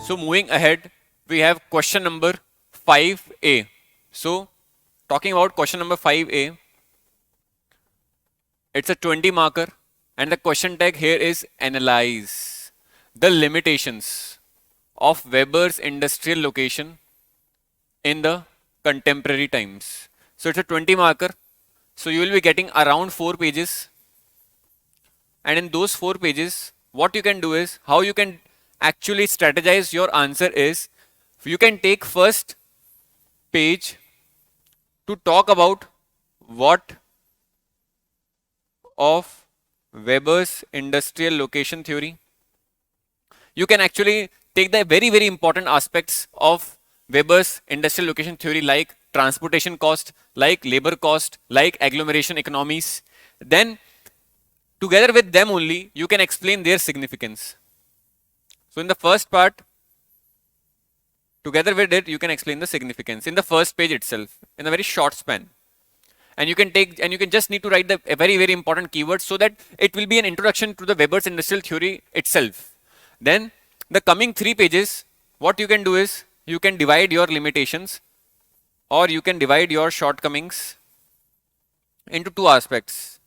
So moving ahead, we have question number 5A. So talking about question number 5A, it's a 20 marker and the question tag here is analyze the limitations of Weber's industrial location in the contemporary times. So it's a 20 marker. So you will be getting around 4 pages. And in those 4 pages, what you can do is, how you can actually strategize your answer is, you can take first page to talk about what of Weber's industrial location theory. You can actually take the very important aspects of Weber's industrial location theory, like transportation cost, like labor cost, like agglomeration economies. Then together with them only, you can explain their significance. So in the first part, together with it, you can explain the significance in the first page itself, in a very short span. And you can just need to write the very important keywords so that it will be an introduction to the Weber's industrial theory itself. Then the coming 3 pages, what you can do is, you can divide your limitations or you can divide your shortcomings into 2 aspects.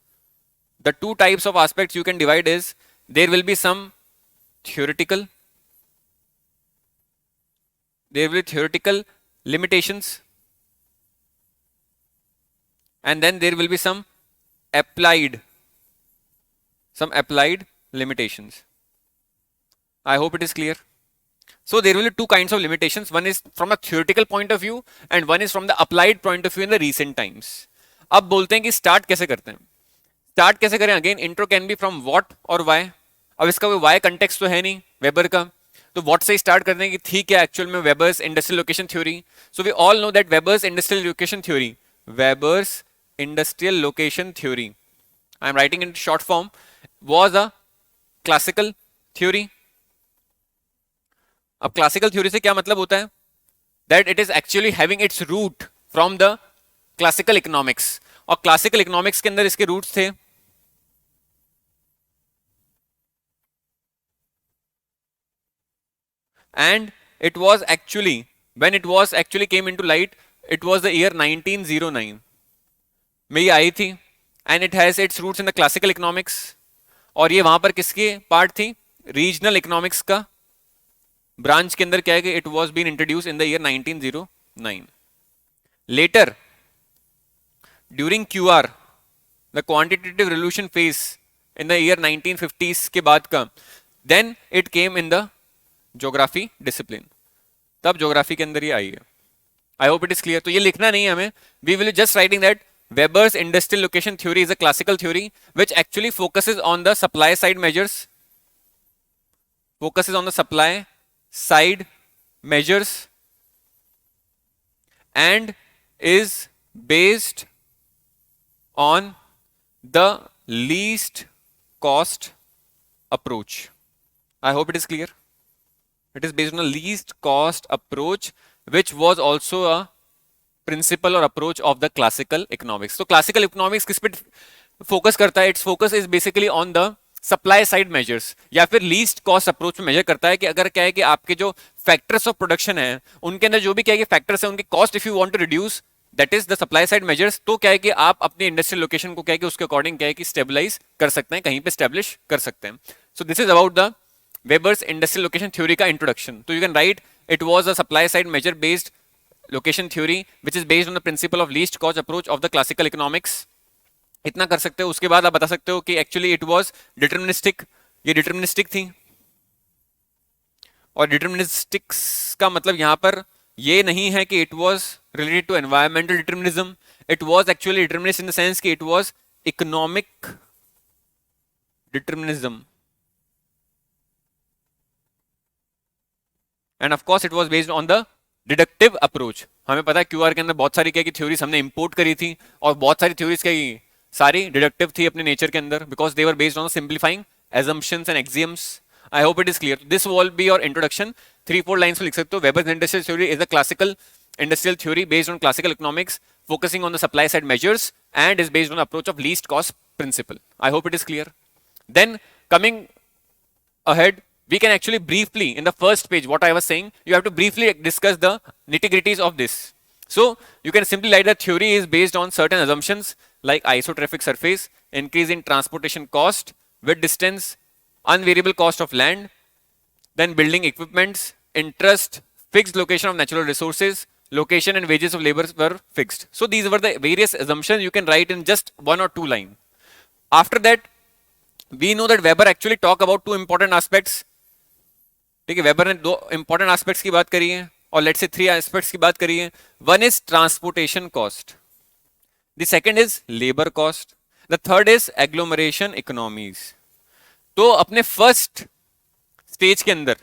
The 2 types of aspects you can divide is, there will be some theoretical limitations, and then there will be some applied limitations. I hope it is clear. So there will be 2 kinds of limitations. One is from a theoretical point of view and one is from the applied point of view in the recent times. अब बोलते हैं कि start कैसे करते हैं. Start कैसे करें? Again intro can be from what और व्हाई. अब इसका कोई व्हाई कंटेक्स्ट तो है नहीं वेबर का, तो व्हाट से स्टार्ट करते हैं कि थी क्या एक्चुअल में Weber's industrial location theory. So we all know that Weber's industrial location theory, I am writing in short form, was a classical theory. अब क्लासिकल थ्योरी से क्या मतलब होता है? That it is actually having its root from the classical economics. और classical economics के अंदर इसके रूट्स थे and it was actually, when it was actually came into light, it was the year 1909 में ये आई थी. and it has its roots in the classical economics. और ये वहां पर किसकी पार्ट थी? रीजनल इकोनॉमिक्स का ब्रांच के अंदर क्या है कि it was been introduced in the year 1909. Later during QR the quantitative revolution phase in the year 1950s के बाद का, then it came in the geography discipline. तब ज्योग्राफी के अंदर ये आई है. I hope it is clear. तो ये लिखना नहीं है हमें, we will just writing that Weber's industrial location theory is a classical theory which actually focuses on the supply side measures, and is based on the least cost approach. I hope it is clear. It is based on the least cost approach, which was also a principal or approach of the classical economics. तो classical economics किस पे focus करता है? Its focus is basically on the supply side measures, या फिर least cost approach में measure करता है कि अगर क्या है कि आपके जो फैक्टर्स ऑफ प्रोडक्शन है उनके अंदर जो भी क्या है कि फैक्टर्स है, उनकी cost if you want to reduce, that is the supply side measures, तो क्या है कि आप अपने इंडस्ट्रियल लोकेशन को क्या है कि उसके अकॉर्डिंग क्या है कि स्टेबलाइज कर सकते हैं, कहीं पे स्टेब्लिश कर सकते हैं. So this is about the Weber's industrial location theory का इंट्रोडक्शन. तो you can write it was a supply side measure based location theory which is based on the principle of least cost approach of the classical economics. इतना कर सकते हो. उसके बाद आप बता सकते हो कि एक्चुअली इट वाज डिटरमिनिस्टिक. ये डिटरमिनिस्टिक थी, और डिटरमिनिस्टिक्स का मतलब यहां पर ये नहीं है कि it was related to environmental determinism. It was actually determinist in the sense कि it was economic determinism, and of course it was based on the deductive approach. हमें पता है क्यूआर के अंदर बहुत सारी क्या की थ्योरीज हमने इंपोर्ट करी थी, और बहुत सारी थ्योरीज क्या सारी डिडक्टिव थी अपने नेचर के अंदर, because they were based on simplifying assumptions and axioms. I hope it is clear. This will be your introduction. 3-4 lines में लिख सकते हो. Weber's industrial theory is a classical industrial theory based on classical economics, focusing on the supply side measures, and is based on approach of least cost principle. I hope it is clear. Then coming ahead, we can actually briefly, in the first page, what I was saying, you have to briefly discuss the nitty-gritties of this. So you can simply write the theory is based on certain assumptions like isotropic surface, increase in transportation cost, width distance, unvariable cost of land, then building equipments, interest, fixed location of natural resources, location and wages of labor were fixed. So these were the various assumptions you can write in just 1 or 2 lines. After that, we know that Weber actually talk about 2 important aspects. ठीक है, weber ने 2 important aspects की बात करी है और let's say 3 aspects की बात करी है. One is transportation cost, the second is labour cost, the third is agglomeration economies. तो अपने फर्स्ट स्टेज के अंदर,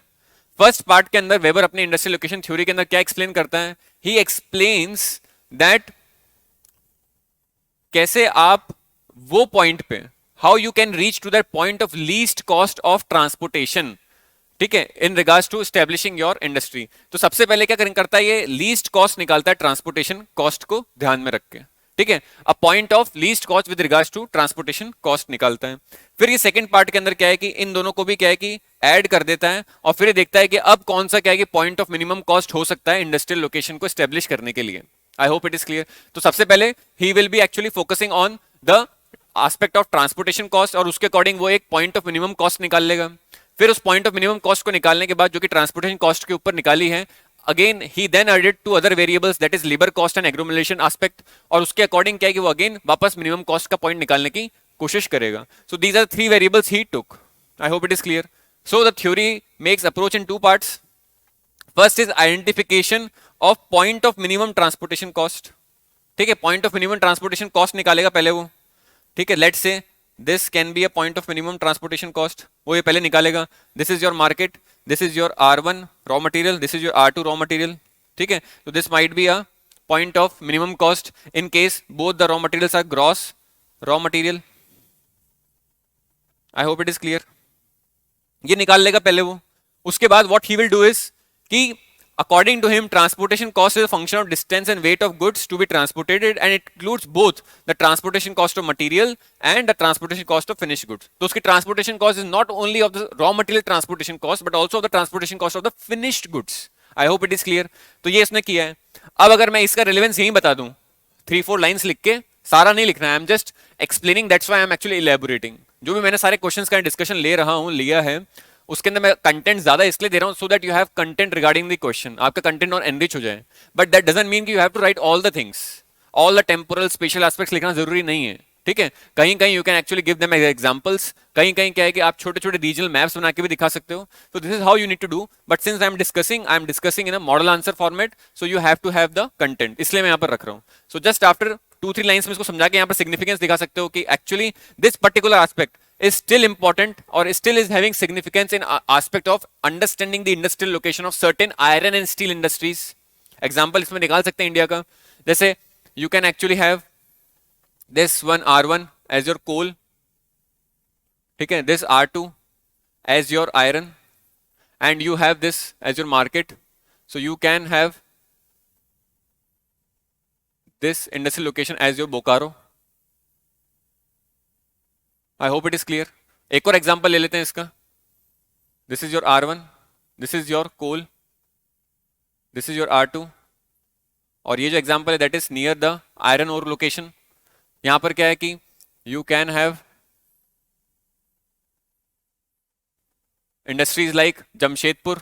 फर्स्ट पार्ट के अंदर वेबर अपने इंडस्ट्रियल लोकेशन थ्योरी के अंदर क्या एक्सप्लेन करता है? ही एक्सप्लेन्स दैट कैसे आप वो पॉइंट पे, how you can reach to that point of least cost of transportation, ठीक है, in regards to establishing your industry. तो सबसे पहले क्या करता है, ये लीस्ट कॉस्ट निकालता है ट्रांसपोर्टेशन कॉस्ट को ध्यान में रख के. ठीक है, a point of least cost with regards to transportation cost निकालता है. फिर ये सेकंड पार्ट के अंदर क्या है कि इन दोनों को भी क्या है कि ऐड कर देता है और फिर ये देखता है कि अब कौन सा क्या है कि पॉइंट ऑफ मिनिमम कॉस्ट हो सकता है इंडस्ट्रियल लोकेशन को एस्टेब्लिश करने के लिए. आई होप इट इज क्लियर. तो सबसे पहले he will be actually focusing on the aspect of transportation cost और उसके अकॉर्डिंग वो एक पॉइंट ऑफ मिनिमम कॉस्ट निकाल लेगा. फिर उस पॉइंट ऑफ मिनिमम कॉस्ट को निकालने के बाद जो कि ट्रांसपोर्टेशन कॉस्ट के ऊपर निकाली है, अगेन ही then added to other variables that is labour cost and agglomeration aspect, और उसके अकॉर्डिंग क्या है कि वो अगेन वापस मिनिमम कॉस्ट का पॉइंट निकालने की कोशिश करेगा. सो दीज आर 3 वेरिएबल्स ही took. I hope it is clear. So the theory makes approach in 2 parts. First is identification of point of minimum transportation cost. ठीक है, point of minimum transportation cost निकालेगा पहले वो. ठीक है, let's say this can be a point of minimum transportation cost, वो ये पहले निकालेगा. this is your market, this is your R1 raw material, this is your R2 raw material. ठीक है, तो this might be a point of minimum cost in case both the raw materials are gross raw material. I hope it is clear. ये निकाल लेगा पहले वो. उसके बाद what he will do is कि according to him transportation cost is a function of distance and weight of goods to be transported and it includes both the transportation cost of material and the transportation cost of finished goods. तो उसकी transportation cost is not only of the raw material transportation cost but also of the transportation cost of the finished goods. I hope it is clear. तो ये इसने किया है. अब अगर मैं इसका relevance यहीं बता दूं 3-4 lines लिख के, सारा नहीं लिखना है, I am just explaining, that's why I am actually elaborating. जो भी मैंने सारे क्वेश्चंस का डिस्कशन ले रहा हूं, लिया है, उसके अंदर मैं कंटेंट ज्यादा इसलिए दे रहा हूं so that you have content regarding the question, आपका कंटेंट और एनरिच हो जाए. बट दैट डजंट मीन कि you have to write all the things, all the temporal spatial aspects लिखना जरूरी नहीं है. ठीक है, कहीं कहीं you can actually give them examples, कहीं कहीं क्या है कि आप छोटे छोटे रीजनल मैप्स बना के भी दिखा सकते हो. तो this is how you need to do. But since I am discussing in a model answer format, so you have to have the content, इसलिए मैं यहाँ पर रख रहा हूँ. सो जस्ट आफ्टर 2-3 लाइन्स में इसको समझा के यहाँ पर सिग्निफिकेंस दिखा सकते हो कि actually this particular aspect is still important or still is having significance in aspect of understanding the industrial location of certain iron and steel industries. Example इसमें निकाल सकते हैं इंडिया का. जैसे you can actually have this one R1 as your coal, ठीक है, this R2 as your iron and you have this as your market. So you can have this industrial location as your Bokaro. I hope it is clear. एक और example ले लेते हैं इसका. This is your R1, this is your coal, this is your R2, और ये जो example है that is near the iron ore location. यहां पर क्या है कि you can have industries like Jamshedpur,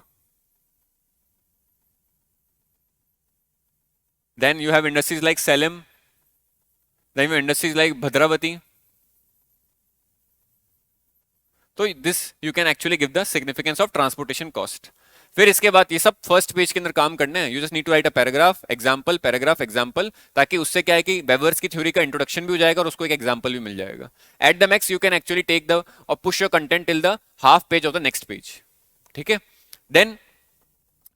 then you have industries like Salem, then you industries like Bhadravati. तो this you can actually give the significance of transportation cost. फिर इसके बाद ये सब फर्स्ट पेज के अंदर काम करने हैं. You just need to write a paragraph example, ताकि उससे क्या है कि वेबर्स की थ्योरी का इंट्रोडक्शन भी हो जाएगा और उसको एक एग्जांपल भी मिल जाएगा. At the max you can actually take the or push your content till the half page of the next page. ठीक है, then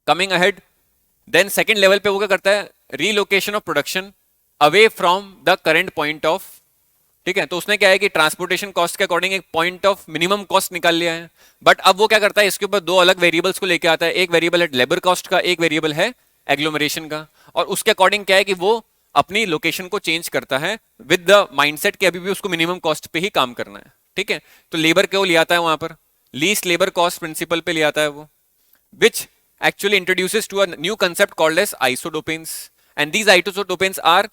coming ahead, then second level पे वो क्या करता है, relocation of production away from the current point of. ठीक है, तो उसने क्या है कि ट्रांसपोर्टेशन कॉस्ट के अकॉर्डिंग एक पॉइंट ऑफ मिनिमम कॉस्ट निकाल लिया है. बट अब वो क्या करता है, इसके ऊपर 2 अलग वेरिएबल्स को लेके आता है. एक वेरिएबल है लेबर कॉस्ट का, एक वेरिएबल है एग्लोमरेशन का, और उसके अकॉर्डिंग क्या है कि वो अपनी लोकेशन को चेंज करता है विद द माइंडसेट कि अभी भी उसको मिनिमम कॉस्ट पे ही काम करना है. ठीक है, तो लेबर को ले आता है वहां पर. लीस्ट लेबर कॉस्ट प्रिंसिपल पे ले आता है वो, विच actually introduces to a new concept called as isodopanes, and these isodopanes are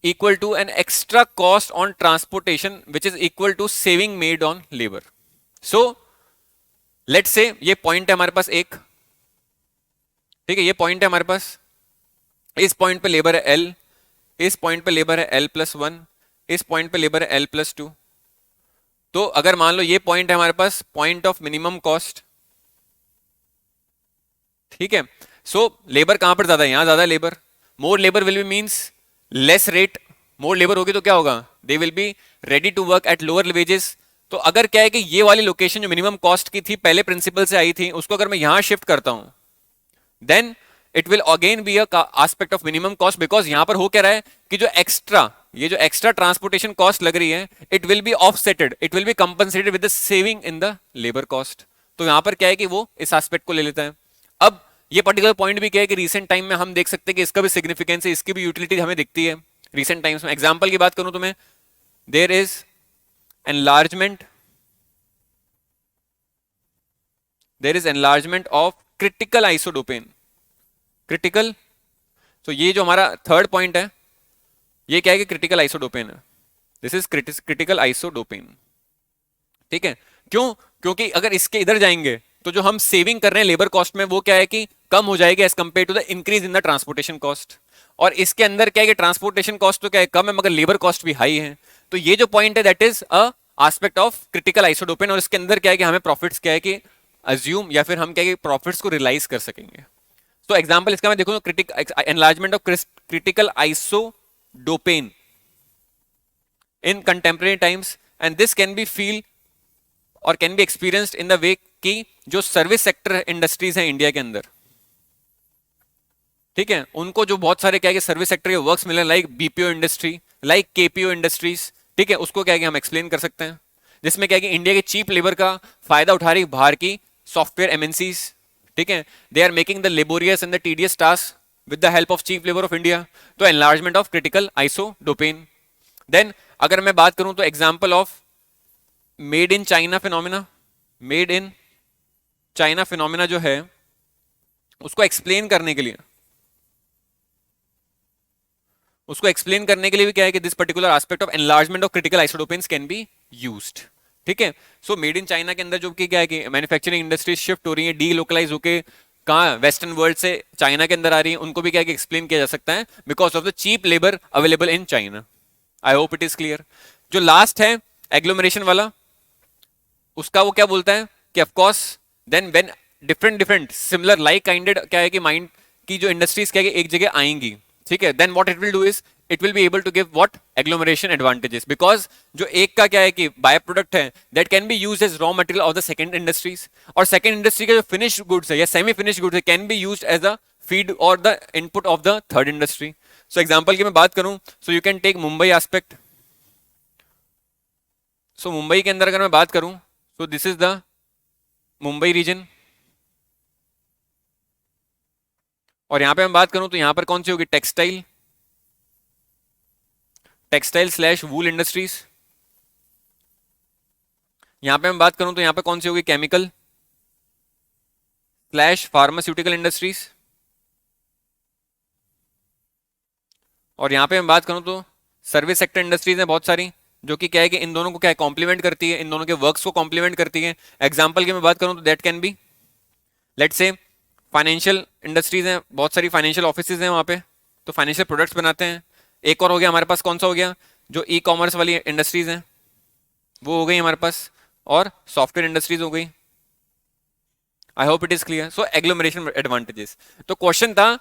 equal to an extra cost on transportation which is equal to saving made on labor. So let's say ये point है हमारे पास एक, ठीक है, ये point है हमारे पास, इस पॉइंट पे लेबर है L, इस पॉइंट पे लेबर है L+1, इस पॉइंट पे लेबर है L+2. तो अगर मान लो ये पॉइंट है हमारे पास पॉइंट ऑफ मिनिमम कॉस्ट, ठीक है. सो लेबर कहां पर ज्यादा है, यहां ज्यादा है labour. More labour will be means less rate. More labour होगी तो क्या होगा, they will be ready to work at lower wages. तो अगर क्या है कि ये वाली लोकेशन जो मिनिमम कॉस्ट की थी पहले प्रिंसिपल से आई थी, उसको अगर मैं यहां शिफ्ट करता हूं, then it will again be aspect of minimum cost, because यहां पर हो क्या रहा है कि जो एक्स्ट्रा, ये जो एक्स्ट्रा ट्रांसपोर्टेशन कॉस्ट लग रही है, it will be offsetted, it will be compensated with the saving in the labour cost. तो यहां पर क्या है कि वो इस एस्पेक्ट को ले लेता है. अब ये पर्टिकुलर पॉइंट भी क्या है कि रीसेंट टाइम में हम देख सकते हैं कि इसका भी सिग्निफिकेंस है, इसकी भी यूटिलिटी हमें दिखती है रीसेंट टाइम्स में. एग्जांपल की बात करूं तो मैं, there is enlargement of critical isodapane. Critical, तो ये जो हमारा थर्ड पॉइंट है, ये क्या है कि क्रिटिकल आइसोडोपेन है. This is critical isodapane. ठीक है, क्यों, क्योंकि अगर इसके इधर जाएंगे तो जो हम सेविंग कर रहे हैं लेबर कॉस्ट में, वो क्या है कि कम हो जाएगी as compare to the increase in the transportation cost. और इसके अंदर क्या है कि ट्रांसपोर्टेशन कॉस्ट तो क्या है कम है, मगर लेबर कॉस्ट भी हाई है. तो ये जो पॉइंट है that is a aspect of critical isodapane. और इसके अंदर क्या है कि हमें प्रॉफिट्स क्या है कि अज्यूम, या फिर हम क्या है कि प्रॉफिट्स को रियलाइज कर सकेंगे. तो एग्जांपल इसका मैं देखूं, enlargement of critical isodapane in contemporary times, and this can be feel or can be experienced in the way कि जो सर्विस सेक्टर इंडस्ट्रीज हैं इंडिया के अंदर, ठीक है, उनको जो बहुत सारे क्या है कि सर्विस सेक्टर के वर्क्स मिले, like BPO industry, like KPO industries, ठीक है, उसको क्या है कि हम एक्सप्लेन कर सकते हैं. जिसमें क्या है कि इंडिया के चीप लेबर का फायदा उठा रही बाहर की सॉफ्टवेयर एमएनसीज, ठीक है, they are making the laborious and the tedious task with the help of cheap labour of India. तो enlargement of critical isodapane. Then अगर मैं बात करूं तो example of made in China phenomena. Made in China phenomena जो है, उसको explain करने के लिए, भी क्या है कि this particular aspect of enlargement of critical isodapanes can be used. ठीक है, सो मेड इन चाइना के अंदर जो कि क्या है कि मैन्युफैक्चरिंग इंडस्ट्रीज शिफ्ट हो रही है, डी लोकलाइज होके कहाँ वेस्टर्न वर्ल्ड से चाइना के अंदर आ रही है, उनको भी क्या है कि एक्सप्लेन किया जा सकता है because of the cheap labour available in China. I hope it is clear. जो लास्ट है एग्लोमरेशन वाला, उसका वो क्या बोलता है कि of course then when different similar like kinded क्या है कि माइंड की जो इंडस्ट्रीज क्या है कि एक जगह आएंगी, ठीक है, then what it will do is it will be able to give what agglomeration advantages, because जो एक का क्या है कि बाय प्रोडक्ट है that can be used as raw material of the second industries, और सेकंड इंडस्ट्री के जो फिनिश्ड गुड्स है या सेमी फिनिश्ड गुड्स है can be used as a feed or the input of the third industry. So example की मैं बात करूं, so you can take Mumbai aspect. So Mumbai के अंदर अगर मैं बात करूं, so this is the Mumbai region, और यहां पे मैं बात करूं तो यहां पर कौन सी होगी, टेक्सटाइल स्लैश वूल इंडस्ट्रीज. यहां पे मैं बात करूं तो यहां पे कौन सी होगी, केमिकल स्लैश फार्मास्यूटिकल इंडस्ट्रीज. और यहां पे मैं बात करूं तो सर्विस सेक्टर इंडस्ट्रीज हैं बहुत सारी, जो कि क्या है कि इन दोनों को क्या है कॉम्प्लीमेंट करती है, इन दोनों के वर्क्स को कॉम्प्लीमेंट करती है. एग्जांपल की मैं बात करूं तो that can B let's say financial industries हैं, बहुत सारी फाइनेंशियल ऑफिसेज हैं वहां पे, तो फाइनेंशियल प्रोडक्ट्स बनाते हैं. एक और हो गया हमारे पास, कौन सा हो गया, जो ई कॉमर्स वाली इंडस्ट्रीज हैं वो हो गई हमारे पास, और सॉफ्टवेयर इंडस्ट्रीज हो गई. आई hope it is clear. So agglomeration advantages. तो क्वेश्चन था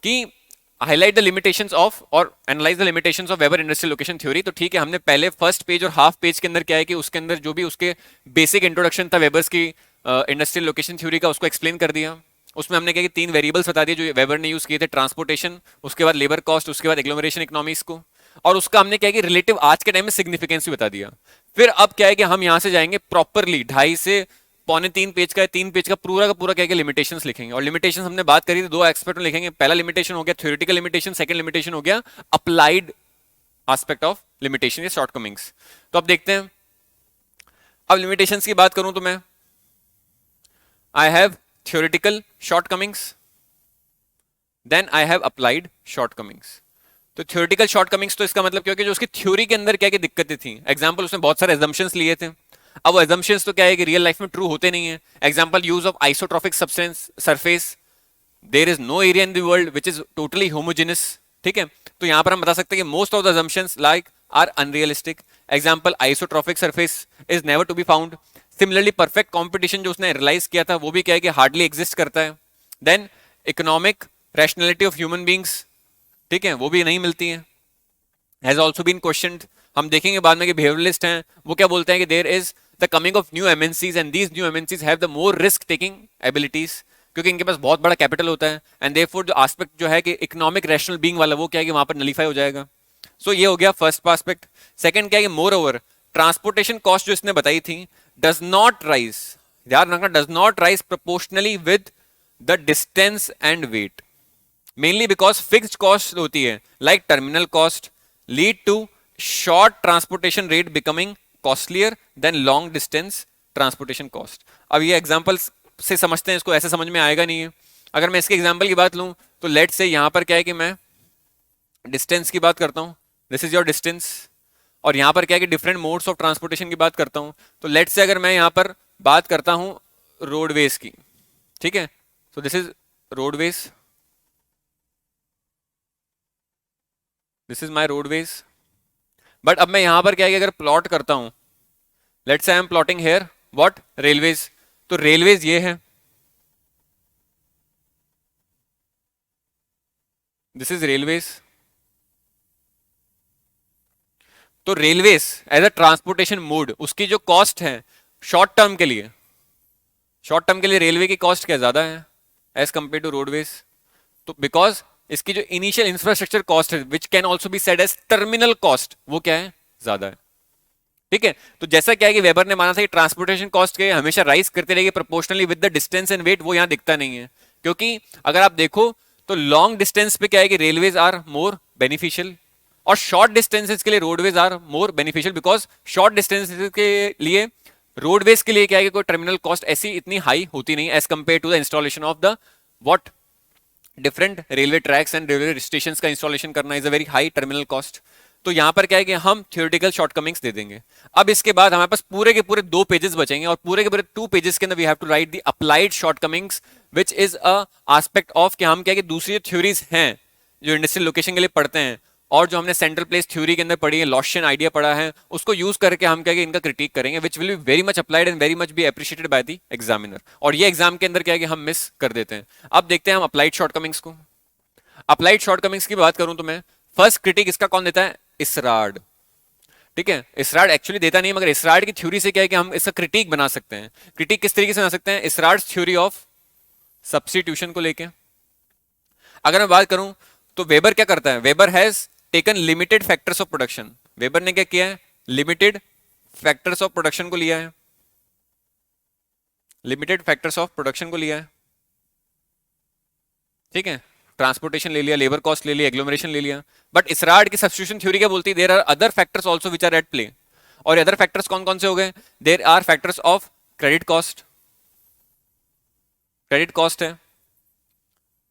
कि हाईलाइट द लिमिटेशंस ऑफ और analyse the limitations of weber industrial location theory. तो ठीक है, हमने पहले फर्स्ट पेज और हाफ पेज के अंदर क्या है कि उसके अंदर जो भी उसके बेसिक इंट्रोडक्शन था वेबर्स की इंडस्ट्रियल लोकेशन थ्योरी का, उसको एक्सप्लेन कर दिया. उसमें हमने क्या कि 3 वेरिएबल्स बता दिए जो वेबर ने यूज किए थे, ट्रांसपोर्टेशन, उसके बाद लेबर कॉस्ट, उसके बाद एग्लोमरेशन इकोनॉमिक्स को, और उसका हमने क्या है कि रिलेटिव आज के टाइम में सिग्निफिकेंस भी बता दिया. फिर अब क्या है कि हम यहां से जाएंगे प्रॉपरली 2.5 से 2.25 पेज का 3 पेज का पूरा क्या है कि लिमिटेशंस लिखेंगे. और लिमिटेशंस हमने बात करी थी 2 एस्पेक्ट में लिखेंगे. पहला लिमिटेशन हो गया थ्योरेटिकल लिमिटेशन, सेकंड लिमिटेशन हो गया अप्लाइड एस्पेक्ट ऑफ लिमिटेशन या शॉर्टकमिंग्स. तो अब देखते हैं, अब लिमिटेशंस की बात करूं तो मैं, I have theoretical shortcomings, then I have applied shortcomings. तो थ्योरेटिकल शॉर्टकमिंग्स तो इसका मतलब क्योंकि जो उसकी थ्योरी के अंदर क्या क्या दिक्कतें थी, एग्जांपल उसने बहुत सारे एजम्पशंस लिए थे। अब वो एजम्पशंस तो क्या है कि रियल लाइफ में ट्रू होते नहीं है। Example, use of isotropic substance surface, there is no area in the world which is totally homogeneous. ठीक है, तो यहां पर हम बता सकते हैं कि most of the assumptions like are unrealistic. Example, isotropic surface is never to be found. Similarly perfect competition जो उसने रियलाइज किया था वो भी क्या है कि हार्डली एग्जिस्ट करता है। Then economic rationality of human beings, ठीक है, वो भी नहीं मिलती है। हैज ऑल्सो बीन क्वेश्चनड, हम देखेंगे बाद में कि बिहेवियरलिस्ट हैं वो क्या बोलते हैं कि there is the coming of new MNCs and these new MNCs have the more risk taking abilities, क्योंकि इनके पास बहुत बड़ा कैपिटल होता है एंड देयरफॉर जो एस्पेक्ट जो है कि इकोनॉमिक रैशनल बीइंग वाला वो क्या है कि वहां पर नलीफाई हो जाएगा। सो ये हो गया फर्स्ट एस्पेक्ट। सेकंड क्या है कि मोर ओवर ट्रांसपोर्टेशन कॉस्ट जो इसने बताई थी डज नॉट राइज, ध्यान रखना, does not rise proportionally with the distance and weight, mainly because fixed cost होती है like terminal cost lead to short transportation rate becoming costlier than long distance transportation cost. अब ये examples से समझते हैं, इसको ऐसे समझ में आएगा नहीं है। अगर मैं इसके एग्जांपल की बात लूं तो लेट से यहां पर क्या है कि मैं डिस्टेंस की बात करता हूं, दिस इज योर डिस्टेंस, और यहां पर क्या है कि डिफरेंट मोड्स ऑफ ट्रांसपोर्टेशन की बात करता हूं। तो लेट से अगर मैं यहां पर बात करता हूं रोडवेज की, ठीक है, सो this is roadways, this is my roadways. But अब मैं यहां पर क्या है कि अगर प्लॉट करता हूं, let's say I am plotting here what railways, तो रेलवेज ये है, दिस इज रेलवेज। तो railways as a transportation mode उसकी जो कॉस्ट है शॉर्ट टर्म के लिए, शॉर्ट टर्म के लिए रेलवे की कॉस्ट क्या ज्यादा है एज कंपेयर टू रोडवेज। तो बिकॉज इसकी जो इनिशियल इंफ्रास्ट्रक्चर कॉस्ट है which can also be said as terminal cost, वो क्या है, ज्यादा है। ठीक है, तो जैसा क्या है कि वेबर ने माना था कि ट्रांसपोर्टेशन कॉस्ट के हमेशा राइज करते रहेगी proportionally with the distance and weight, वो यहां दिखता नहीं है। क्योंकि अगर आप देखो तो लॉन्ग डिस्टेंस पे क्या है कि रेलवेज आर मोर बेनिफिशियल और शॉर्ट डिस्टेंसेस के लिए roadways are more beneficial, because short distances के लिए रोडवेज के लिए क्या है कि कोई टर्मिनल कॉस्ट ऐसी इतनी हाई होती नहीं as compare to the installation of the what different railway tracks and railway station का इंस्टॉलेशन करना is a very high terminal cost. तो यहां पर क्या है कि हम थ्योरेटिकल शॉर्टकमिंग्स दे देंगे। अब इसके बाद हमारे पास पूरे के पूरे 2 पेजेस बचेंगे और पूरे के पूरे 2 पेजेस के अंदर we have to write the applied shortcomings which is a aspect of कि हम क्या है कि दूसरी थ्योरीज हैं जो इंडस्ट्रियल लोकेशन के लिए पढ़ते हैं और जो हमने सेंट्रल प्लेस थ्योरी के अंदर पढ़ी है, लॉशियन आइडिया पढ़ा है, उसको यूज करके हम क्या है कि इनका क्रिटिक करेंगे which will be very much applied and very much be appreciated by the examiner. और ये एग्जाम के अंदर क्या है कि हम मिस कर देते हैं। अब देखते हैं हम अप्लाइड शॉर्टकमिंग्स को। अप्लाइड शॉर्टकमिंग्स की बात करूं तो मैं फर्स्ट क्रिटिक इसका कौन देता है, इसराड। ठीक है, इसराड एक्चुअली देता नहीं, मगर इसराड की थ्योरी से क्या है कि हम इसका क्रिटिक बना सकते हैं। क्रिटिक किस तरीके से बना सकते हैं, इसराड थ्योरी ऑफ सब्स्टिट्यूशन को लेके अगर मैं बात करूं तो वेबर क्या करता है, weber has taken limited factors of production. Weber ने क्या किया है, लिमिटेड फैक्टर्स ऑफ प्रोडक्शन को लिया है, लिमिटेड फैक्टर्स ऑफ प्रोडक्शन को लिया है। ठीक है, ट्रांसपोर्टेशन ले लिया, लेबर कॉस्ट ले लिया, एग्लोमरेशन ले लिया। बट इसराड की सब्स्टिट्यूशन थ्योरी क्या बोलती है, there are other factors also which are at play. और अदर फैक्टर्स कौन कौन से हो गए, there are factors of credit cost, credit cost है,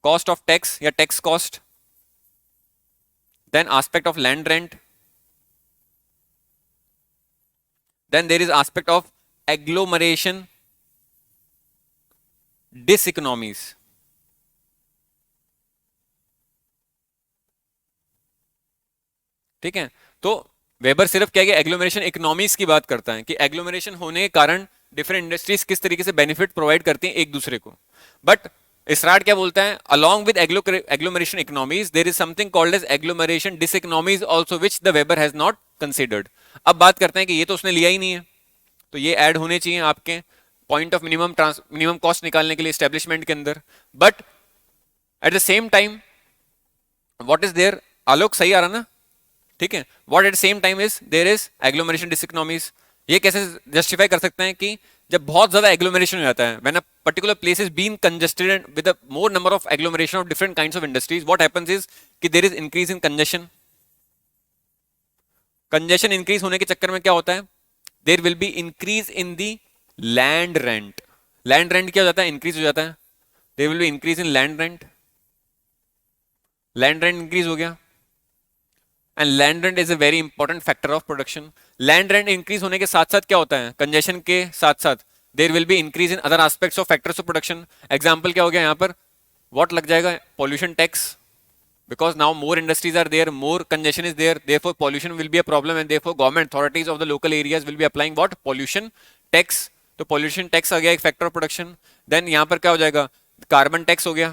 कॉस्ट ऑफ टैक्स या tax cost, then aspect of land rent, then there is aspect of agglomeration diseconomies. ठीक है, तो वेबर सिर्फ क्या है एग्लोमरेशन इकोनॉमीज की बात करता है कि एग्लोमरेशन होने के कारण डिफरेंट इंडस्ट्रीज किस तरीके से बेनिफिट प्रोवाइड करती हैं एक दूसरे को। बट इसराड क्या बोलता है, along with agglomeration economies there is something called as agglomeration diseconomies also which the Weber has not considered. अब बात करते हैं कि ये तो उसने लिया ही नहीं है, तो ये ऐड होने चाहिए आपके पॉइंट ऑफ मिनिमम कॉस्ट निकालने के लिए एस्टेब्लिशमेंट के अंदर। But at the same time what is there, Alok सही आ रहा ना, ठीक है, what at same time is there is agglomeration diseconomies. ये कैसे जस्टिफाई कर सकते हैं कि जब बहुत ज्यादा एग्लोमरेशन हो जाता है, when a particular place is being congested with a more number of agglomeration of different kinds of industries, what happens is कि there is increase in congestion. Congestion increase होने के चक्कर में क्या होता है, there will be increase in the land rent. Land rent क्या हो जाता है, इंक्रीज हो जाता है, there will be increase in land rent, land rent increase हो गया, and land rent is a very important factor of production. Land rent increase होने के साथ साथ क्या होता है, कंजेशन के साथ साथ there will be increase in other aspects of factors of production. Example क्या हो गया यहाँ पर, व्हाट लग जाएगा, pollution tax, because now more industries are there, more congestion is there, therefore pollution will be a problem, and therefore government authorities of the local areas will be applying what, pollution tax। तो pollution tax आ गया एक factor of production. Then यहां पर क्या हो जाएगा, carbon tax हो गया,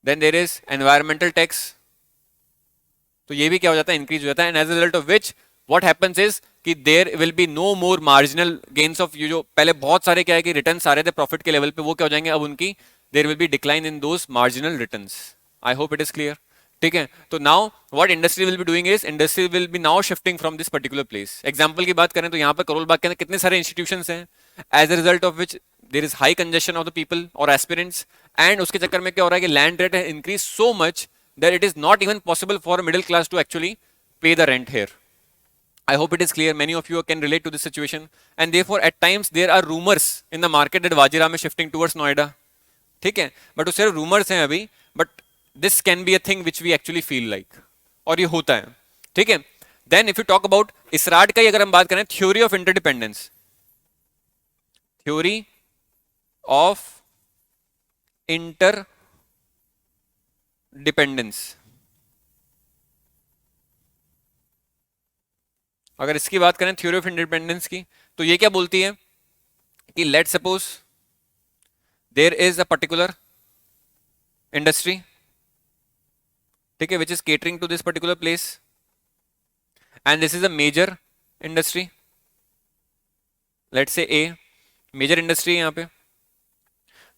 then there is environmental tax, तो ये भी क्या हो जाता है, इंक्रीज हो जाता है, and as a result of which what happens is कि there will be no more marginal gains of, जो पहले बहुत सारे क्या है कि रिटर्न्स आ रहे थे प्रॉफिट के लेवल पे, वो क्या हो जाएंगे अब उनकी, there will be decline in those marginal returns. I hope it is clear. ठीक है, तो now what industry will be doing is, industry will be now shifting from this particular place. Example की बात करें तो यहाँ पर करोल बाग के अंदर कितने सारे इंस्टीट्यूशंस हैं, as a result of which there is high congestion of the people और एस्पिरेंट्स, एंड उसके चक्कर में क्या हो रहा है कि लैंड रेट है increase so much that it is not even possible for middle class to actually pay the rent here. I hope it is clear. Many of you can relate to this situation, and therefore at times there are rumors in the market that Wajiram is shifting towards Noida. ठीक है, but वो सिर्फ rumors हैं अभी, but this can be a thing which we actually feel like, और ये होता है। ठीक है, then if you talk about इसराड का ही अगर हम बात करें, theory of interdependence, theory of dependence, अगर इसकी बात करें थ्योरी ऑफ इंडिपेंडेंस की, तो ये क्या बोलती है कि let suppose there is a particular industry, ठीक है, which is catering to this particular place, and this is a major industry, let say a major industry है यहाँ पे।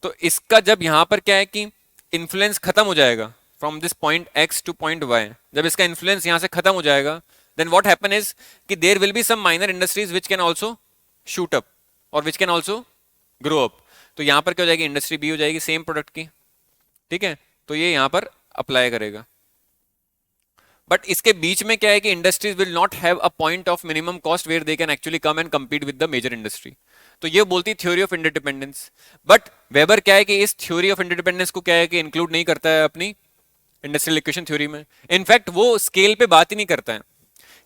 तो इसका जब यहां पर क्या है कि इन्फ्लुएंस खत्म हो जाएगा from this point X to point Y, जब इसका इन्फ्लुएंस यहां से खत्म हो जाएगा, देन व्हाट हैपन इज कि there will be some minor industries which can also shoot up or which can also grow up. तो यहां पर क्या हो जाएगी, इंडस्ट्री बी हो जाएगी सेम प्रोडक्ट की। ठीक है, तो ये यहां पर अप्लाई करेगा, बट इसके बीच में क्या है कि industries will not have a point of minimum cost where they can actually come and compete with the major industry. तो ये बोलती है theory of interdependence. But Weber क्या है कि इस थ्योरी ऑफ इंटरडिपेंडेंस को क्या है कि इंक्लूड नहीं करता है अपनी इंडस्ट्रियल इक्वेशन थ्योरी में। इनफैक्ट वो स्केल पे बात ही नहीं करता है,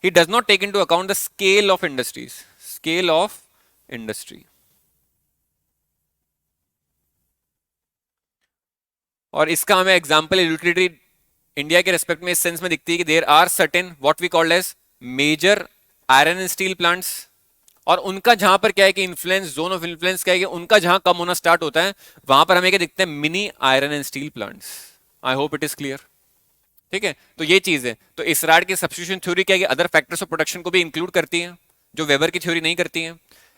he does not take into account the scale of industries, scale of industry. और इसका हमें एग्जाम्पल यूटिलिटी इंडिया के रेस्पेक्ट में इस सेंस में दिखती है कि there are certain what we called as major iron and steel plants, और उनका जहां पर क्या है कि इन्फ्लुएंस, जोन ऑफ इन्फ्लुएंस क्या है कि उनका जहां कम होना स्टार्ट होता है, वहां पर हमें क्या दिखते हैं, mini iron and steel plants. I hope it is clear. ठीक है, तो ये चीज है। तो इसराड की सब्स्टिट्यूशन थ्योरी क्या है कि अदर फैक्टर्स ऑफ प्रोडक्शन को भी इंक्लूड करती है, जो वेबर की थ्योरी नहीं करती है।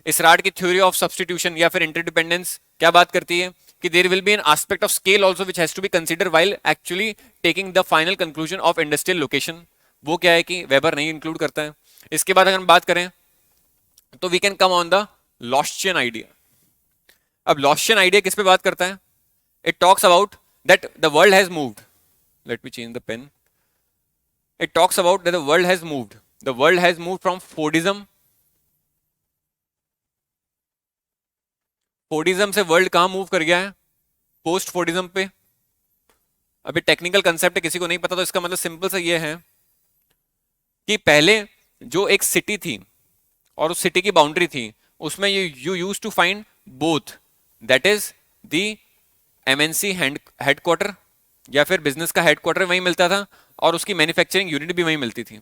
इसराड की थ्योरी ऑफ सब्स्टिट्यूशन या फिर इंटरडिपेंडेंस क्या बात करती है कि there will be an aspect of scale also which has to be consider while actually taking the final conclusion of industrial location. वो क्या है कि वेबर नहीं इंक्लूड करता है। इसके बाद अगर हम बात करें तो we can come on the Loschian idea. अब लॉस्चियन आइडिया किस पे बात करता है, it talks about that the world has moved, let me change the pen, it talks about that the world has moved, the world has moved from Fordism, Fordism से world कहां move कर गया है, पोस्ट फोर्डिज्म पे। अभी technical concept है, किसी को नहीं पता, तो इसका मतलब सिंपल सा ये है कि पहले जो एक सिटी थी और उस सिटी की बाउंड्री थी, उसमें you use to find both, that is the MNC headquarter या फिर बिजनेस का हेडक्वार्टर वहीं मिलता था और उसकी मैन्युफैक्चरिंग यूनिट भी वहीं मिलती थी।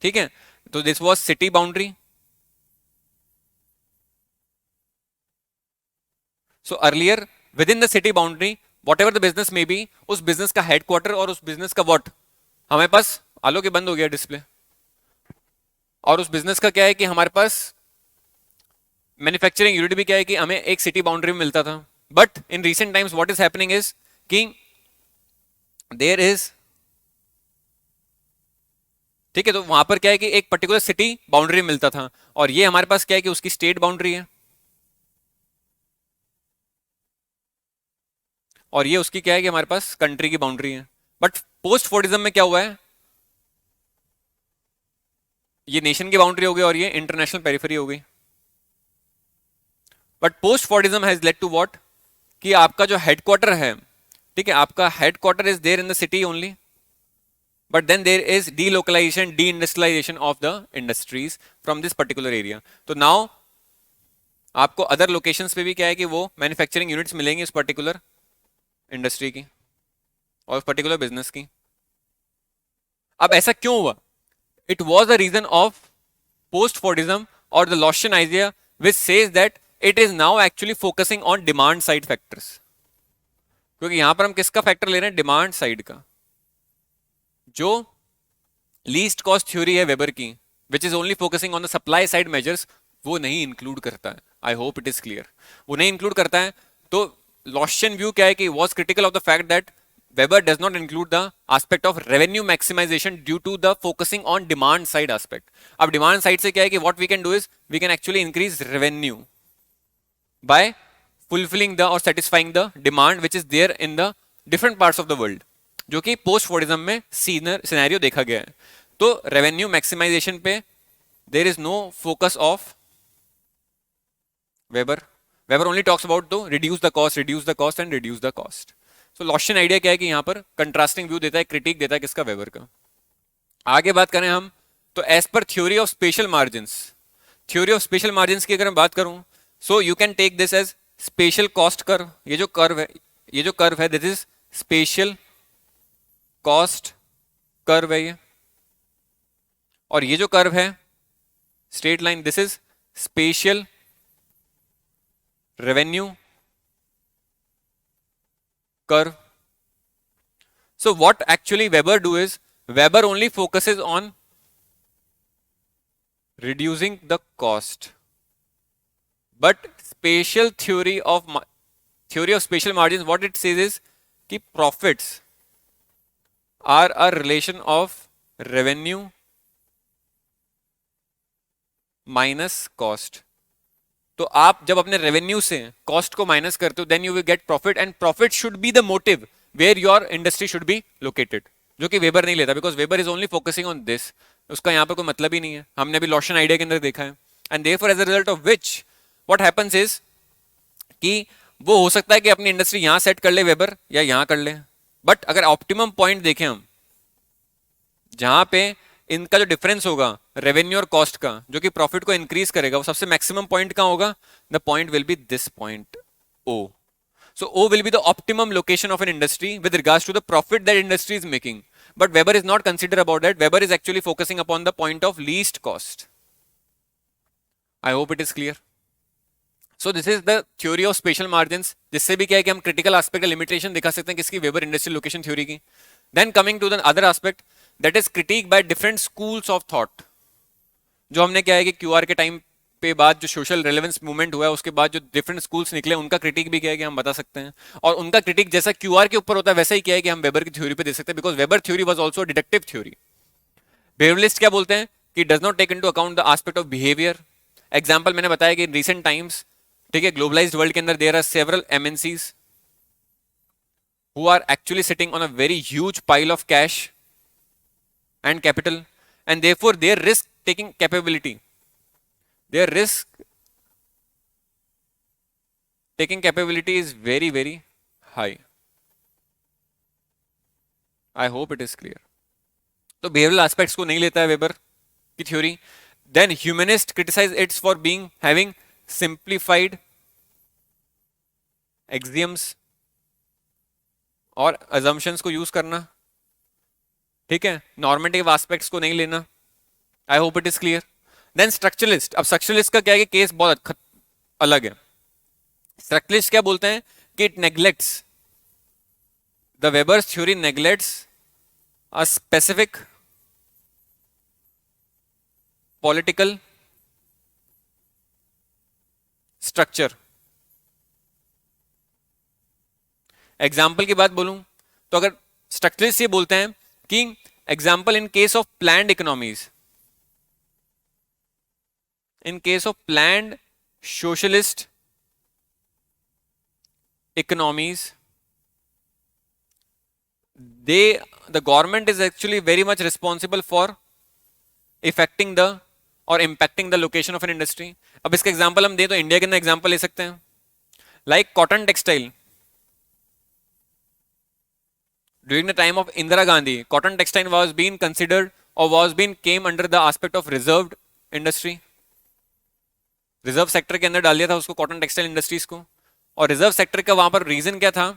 ठीक है, तो this was city boundary. So earlier with in the city boundary what ever the business में बी, उस बिजनेस का हेडक्वार्टर और उस बिजनेस का वॉट हमारे पास, आलो के बंद हो गया डिस्प्ले, और उस बिजनेस का क्या है कि हमारे पास मैन्युफैक्चरिंग यूनिट भी क्या है कि हमें एक सिटी बाउंड्री में मिलता था। But in recent times what is happening is कि देयर इज, ठीक है, तो वहां पर क्या है कि एक पर्टिकुलर सिटी बाउंड्री में मिलता था, और ये हमारे पास क्या है कि उसकी स्टेट बाउंड्री है, और ये उसकी क्या है कि हमारे पास कंट्री की बाउंड्री है। बट पोस्ट फोर्टिज्म में क्या हुआ है, ये नेशन की बाउंड्री हो गई और ये इंटरनेशनल पेरिफेरी हो गई। But post Fordism has led to what, कि आपका जो हेडक्वार्टर है, ठीक है, आपका headquarter is there in the city only, but then there is delocalization, deindustrialization of the industries from this particular area. तो now आपको अदर लोकेशंस पे भी क्या है कि वो मैन्युफैक्चरिंग यूनिट्स मिलेंगे इस पर्टिकुलर इंडस्ट्री की और पर्टिकुलर बिजनेस की. अब ऐसा क्यों हुआ? It was the reason of post Fordism और the Loschian idea which says that it is now actually focusing on demand side factors. क्योंकि यहां पर हम किसका फैक्टर ले रहे हैं? डिमांड साइड का. जो लीस्ट कॉस्ट थ्योरी है वेबर की, which is only focusing on the supply side measures, वो नहीं इंक्लूड करता है. I hope it is clear. वो नहीं इंक्लूड करता है. तो लॉशियन व्यू क्या है कि was critical of the fact that Weber does not include the aspect of revenue maximization due to the focusing on demand side aspect. अब demand side से क्या है कि what we can do is we can actually increase revenue by fulfilling the or satisfying the demand which is there in the different parts of the world, जो कि post Fordism में scenario देखा गया है. तो revenue maximization पे there is no focus of Weber. Weber only talks about to reduce the cost and reduce the cost. तो लॉशियन idea क्या है कि यहां पर कंट्रास्टिंग व्यू देता है, क्रिटिक देता है किसका? वेबर का. आगे बात करें हम तो as per theory of spatial margins, theory of spatial margins की अगर मैं बात करूं, so you can take this as spatial cost curve. ये जो कर्व है, ये जो कर्व है, this is spatial cost curve है ये. और ये जो कर्व है straight line, this is spatial revenue curve. So what actually Weber do is Weber only focuses on reducing the cost, but spatial theory of spatial margins, what it says is कि profits are a relation of revenue minus cost. तो आप जब अपने revenue से cost को minus करते हो, then you will get profit, and profit should be the motive where your industry should be located, जो कि वेबर नहीं लेता, because Weber is only focusing on this. उसका यहाँ पर कोई मतलब ही नहीं है. हमने भी लॉशियन आइडिया के अंदर देखा है. And therefore as a result of which what happens is कि वो हो सकता है कि अपनी इंडस्ट्री यहां सेट कर ले वेबर, या यहां कर ले, बट अगर ऑप्टिमम पॉइंट देखें हम, जहां पे इनका जो डिफरेंस होगा रेवेन्यू और कॉस्ट का, जो कि प्रॉफिट को इंक्रीज करेगा, वो सबसे मैक्सिमम पॉइंट कहां होगा? The point will be this point O. So O will be the optimum location of an industry with regards to the profit that industry is making. But Weber is not considered about that. Weber is actually focusing upon the point of least cost. I hope it is clear. So this is the theory of spatial margins, जिससे भी क्या है कि हम critical aspect का limitation दिखा सकते हैं किसकी? Weber industrial location theory की. Then coming to the other aspect, that is critique by different schools of thought. जो हमने क्या है कि क्यूआर के टाइम पे बाद जो सोशल रेलेवेंस मूवमेंट हुआ है, उसके बाद जो डिफरेंट स्कूल्स निकले, उनका क्रिटिक भी क्या है कि हम बता सकते हैं. और उनका क्रिटिक जैसा क्यूआर के ऊपर होता है, वैसा ही क्या है कि हम वेबर की थ्योरी पे दे सकते हैं, because Weber theory was also deductive theory. Behaviourist क्या बोलते हैं कि does not take into account the aspect of behaviour. Example मैंने बताया कि इन रीसेंट टाइम्स, ठीक है, ग्लोबलाइज्ड वर्ल्ड के अंदर there are several MNCs who are actually sitting on a very huge pile of cash and capital, and therefore their risk taking capability, their risk taking capability is very very high. I hope it is clear. तो behavioral aspects को नहीं लेता है weber की theory. Then humanist criticize it for being having simplified axioms और assumptions को use करना, ठीक है, नॉर्मेटिव एस्पेक्ट्स को नहीं लेना. I hope it is clear. Then structuralist. अब स्ट्रक्चरलिस्ट का क्या है कि केस बहुत अलग है. स्ट्रक्चरलिस्ट क्या बोलते हैं कि it neglects, the Webers theory neglects a specific political structure. Example की बात बोलूं तो अगर स्ट्रक्चरलिस्ट ये बोलते हैं कि example in case of planned economies, in case of planned socialist economies, the government is actually very much responsible for affecting the or impacting the location of an industry. अब इसका एग्जाम्पल हम दें तो India के अंदर example ले सकते हैं, like cotton textile. During the time of Indira Gandhi, cotton textile was being considered or was being came under the aspect of reserved industry. Reserve sector के अंदर डाल दिया था उसको, कॉटन टेक्सटाइल इंडस्ट्रीज को. और रिजर्व सेक्टर का वहां पर रीजन क्या था,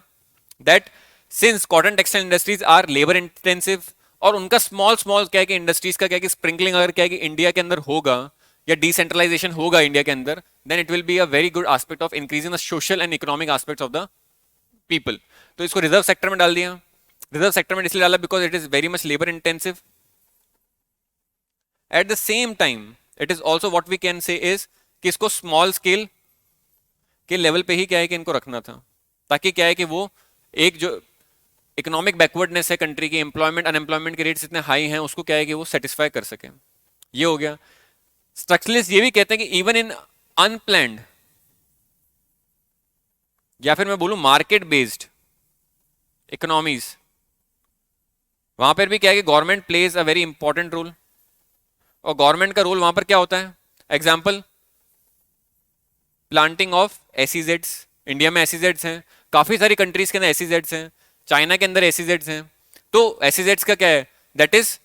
that since cotton textile industries are labour intensive, और उनका स्मॉल स्मॉल क्या है कि इंडस्ट्रीज का क्या है कि स्प्रिंकलिंग अगर क्या है कि इंडिया के अंदर होगा या डिसेंट्रलाइजेशन होगा इंडिया के अंदर, then it will be a very good aspect of increasing the social and economic aspects of the people. तो इसको रिजर्व सेक्टर में डाल दिया. रिजर्व सेक्टर में इसलिए डाला because it is very much labour intensive. At the same time it is also what we can say is कि इसको स्मॉल स्केल के लेवल पे ही क्या है कि इनको रखना था, ताकि क्या है कि वो एक जो इकोनॉमिक बैकवर्डनेस है कंट्री की, एम्प्लॉयमेंट अनएम्प्लॉयमेंट के रेट्स इतने हाई हैं, उसको क्या है कि वो सेटिस्फाई कर सके. ये हो गया. स्ट्रक्चरलिस्ट ये भी कहते हैं कि इवन इन अनप्लैंड या फिर मैं बोलूं मार्केट बेस्ड इकोनॉमीज, वहां पर भी क्या है कि government plays a very important role. और गवर्नमेंट का रोल वहां पर क्या होता है, एग्जाम्पल प्लांटिंग ऑफ एसीजेड्स. इंडिया में एसीजेड्स हैं, काफी सारी कंट्रीज के अंदर एसीजेड्स हैं, चाइना के अंदर एसीजेड्स हैं. तो एसीजेड्स का क्या है, that is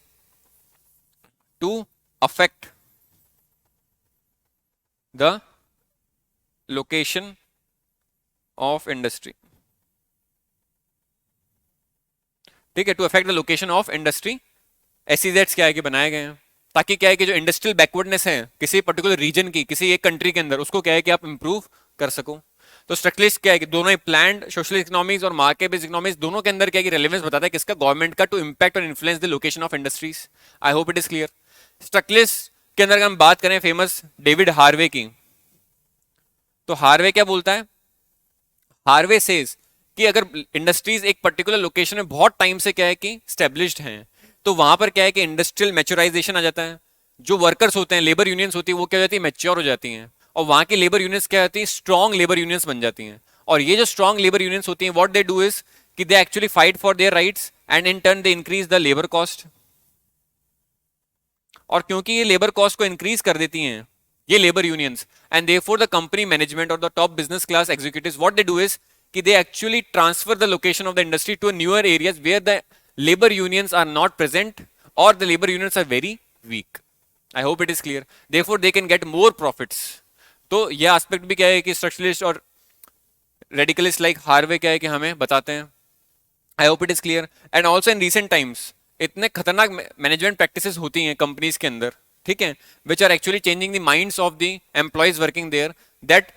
to affect the location of industry. ठीक है, to affect the location of industry. एसीजेड्स क्या है कि बनाए गए हैं ताकि क्या है कि जो इंडस्ट्रियल बैकवर्डनेस है किसी पर्टिकुलर रीजन की, किसी एक कंट्री के अंदर, उसको क्या है कि आप इंप्रूव कर सको. तो स्ट्रक्चरलिस्ट क्या है कि दोनों ही प्लान्ड सोशल इकोनॉमीज और मार्केट बेस्ड इकोनॉमीज दोनों के अंदर क्या है कि रेलेवेंस बताता है किसका, गवर्नमेंट का, टू इंपैक्ट और influence the location of industries. I hope it is clear. Structuralist के अंदर अगर हम बात करें फेमस डेविड हार्वे की, तो हार्वे क्या बोलता है, हार्वे सेज कि अगर इंडस्ट्रीज एक पर्टिकुलर लोकेशन में बहुत टाइम से क्या है कि स्टेब्लिश्ड हैं, तो वहां पर क्या है कि इंडस्ट्रियल मैच्योराइजेशन आ जाता है. जो वर्कर्स होते हैं, लेबर यूनियंस होती है, वो क्या हो जाती है, मैच्योर हो जाती हैं. और वहां की लेबर यूनियंस क्या होती है, स्ट्रॉन्ग लेबर यूनियंस बन जाती हैं. और ये जो स्ट्रॉन्ग लेबर यूनियंस होती हैं, व्हाट दे डू इज कि they actually fight for their rights and in turn they increase the labour cost. और क्योंकि ये लेबर कॉस्ट को इंक्रीज कर देती हैं ये labour unions, and therefore the company management और the top business class executives, what they do is कि they actually transfer the location of the industry to a newer areas where the labor unions are not present or the labor unions are very weak. I hope it is clear. Therefore they can get more profits. तो यह aspect भी क्या है कि structuralist और radicalist like Harvey क्या है कि हमें बताते हैं. आई hope it is clear. And also in recent times इतने खतरनाक मैनेजमेंट प्रैक्टिसेस होती हैं कंपनीज के अंदर, ठीक है, which are actually changing the minds of the employees working there, that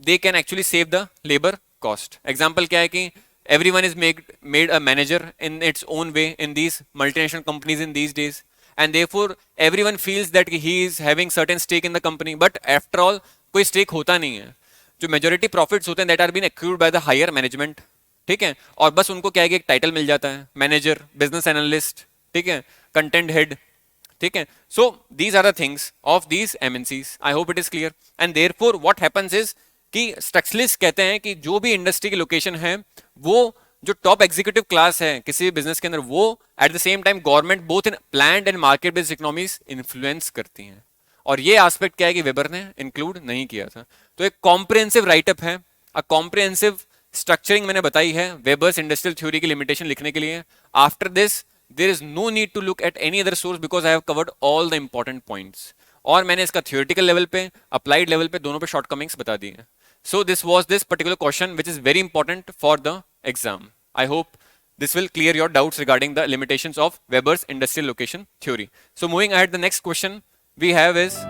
they can actually save the labour cost. Example क्या है कि everyone is made a manager in its own way in these multinational companies in these days, and therefore everyone feels that he is having certain stake in the company, but after all कोई stake होता नहीं है. जो majority profits होते हैं that are being accrued by the higher management, ठीक है, और बस उनको क्या है कि एक टाइटल मिल जाता है, मैनेजर, बिजनेस एनालिस्ट, ठीक है, कंटेंट हेड, ठीक है. So these are the things of these MNCs. I hope it is clear. And therefore what happens is कि स्ट्रक्चरलिस्ट कहते हैं कि जो भी इंडस्ट्री की लोकेशन है, वो जो टॉप एग्जीक्यूटिव क्लास है किसी भी बिजनेस के अंदर, वो eight the same time government both in planned and market based economies influence करती हैं. और ये एस्पेक्ट क्या है कि वेबर ने इंक्लूड नहीं किया था. तो एक कॉम्प्रिहेंसिव राइटअप है, अ कॉम्प्रिहेंसिव स्ट्रक्चरिंग मैंने बताई है वेबर्स इंडस्ट्रियल थ्योरी की लिमिटेशन लिखने के लिए. After this there is no need to look at any other source because I have covered all the important points. और मैंने इसका थियोरेटिकल लेवल पे, अप्लाइड लेवल पे, दोनों पे शॉर्टकमिंग्स बता दी हैं. So this was this particular question which is very important for the exam. I hope this will clear your doubts regarding the limitations of Weber's industrial location theory. So moving ahead, the next question we have is